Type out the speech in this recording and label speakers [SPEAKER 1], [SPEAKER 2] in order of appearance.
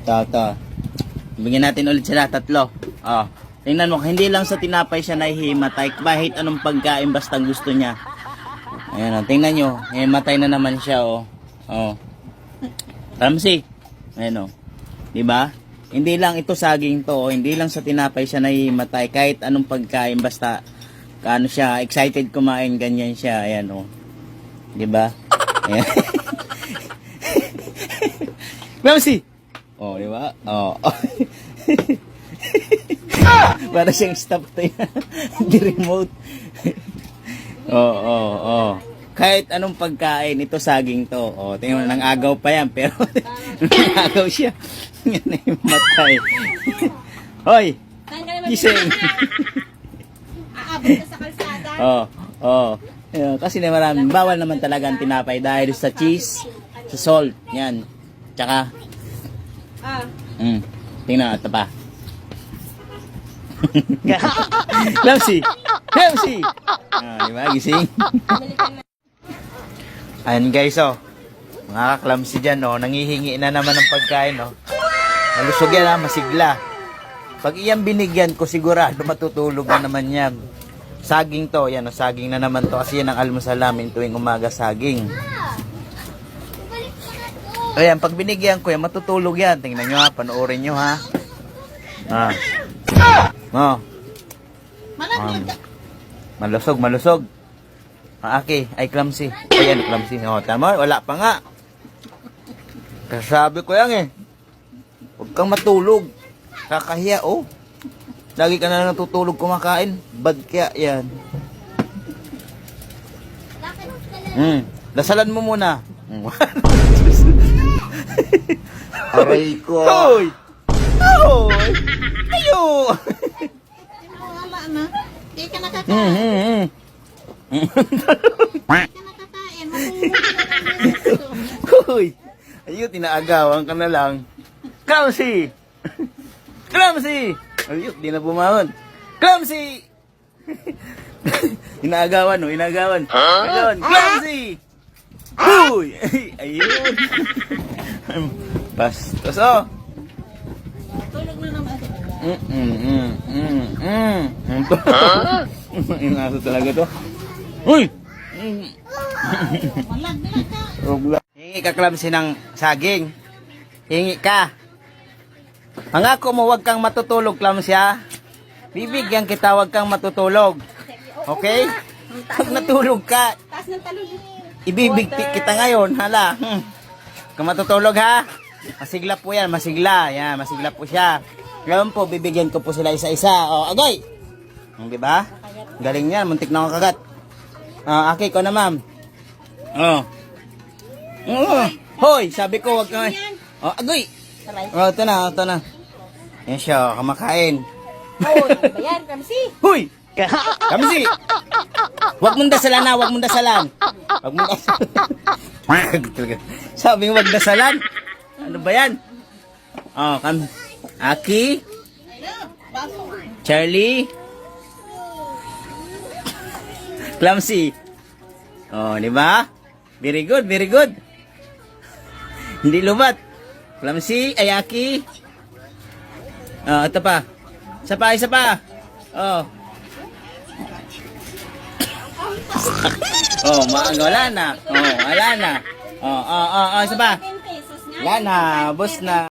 [SPEAKER 1] Ito. Bigyan natin ulit sila, 3. Oh. Tingnan mo, hindi lang sa tinapay siya nahihimatay. Kahit anong pagkain basta gusto niya. Ayan, oh. Tingnan nyo. Himatay na naman siya, oh. Oh. Ramsey. Ayan, oh. Diba? Hindi lang ito saging to, oh. Hindi lang sa tinapay siya nahihimatay. Kahit anong pagkain basta ano siya, excited kumain, ganyan siya. Ayan, oh. Diba? Ayan. Ramsey! Oh, di ba? Oh. Para siyang stop to yan. Hindi remote. Oh. Kahit anong pagkain, ito saging to. Oh, tingnan mo, nang agaw pa yan. Pero, nang agaw siya. Yan na yung matay. Hoy! Gising!
[SPEAKER 2] Aabot ka sa kalsada.
[SPEAKER 1] Oh. Kasi na maraming, bawal naman talaga ang tinapay dahil sa cheese, sa salt. Yan. Tsaka, tingnan, ito pa. Lamsi! Diba, gising? Ayan guys, oh. Mga kaklamsi dyan, oh. Nangihingi na naman ng pagkain, oh. Malusog yan, ha, masigla. Pag iyang binigyan ko, sigurado matutulog na naman yan. Saging to, yan, oh. Saging na naman to. Kasi yan ang almusal namin tuwing umaga, saging. Ayan, pag binigyan ko yan, matutulog yan. Tingnan nyo, ha. Panoorin nyo, ha. Malusog. Okay, ay clumsy. Ayan, clumsy. Oh, tama, wala pa nga. Kasabi ko yan, eh. Huwag kang matulog. Kakahiya, oh. Lagi ka na natutulog kumakain. Bad kaya yan. Dasalan mo muna. Aray ko. Hoy! Ayo!
[SPEAKER 2] Wala na. Hindi ka nakakain.
[SPEAKER 1] Hoy! Ayun, tinaagawan ka na lang. Clumsy! Ayun, di na bumahon. Clumsy! Inaagawan, no? Inaagawan. Ayun, Clumsy! Hoy! Ayun. Bastos, oh.
[SPEAKER 2] Tulog na naman.
[SPEAKER 1] Yung aso talaga to. Uy! Hingi ka, Clumsy, ng saging. Hingi ka. Pangako mo, wag kang matutulog, Clumsy, ha? Bibigyan kita, wag kang matutulog. Okay? Pag natulog ka,
[SPEAKER 2] Taas ng talon.
[SPEAKER 1] ibibigti kita ngayon, hala. Kung matutulog, ha? Masigla po yan, masigla. Yan, masigla po siya. Ngayon po, bibigyan ko po sila isa-isa. O, agoy! Di ba? Galing yan, muntik na akong kagat. Aki ko na, ma'am. Hoy, sabi ko, wag ka. Agoy! Ito na. Yan siya, kumakain.
[SPEAKER 2] Hoy, ba yan, Ramsey?
[SPEAKER 1] Hoy! Kamsi! Wag mong dasalan. Wag mong dasalan. Sabi wag dasalan. Ano ba yan? Aki? Charlie? Clumsy? Di ba? Very good. Hindi lubat. Clumsy, ay Aki? Ito pa. Isa pa. Wala na. Isa pa. Wala na, boss na.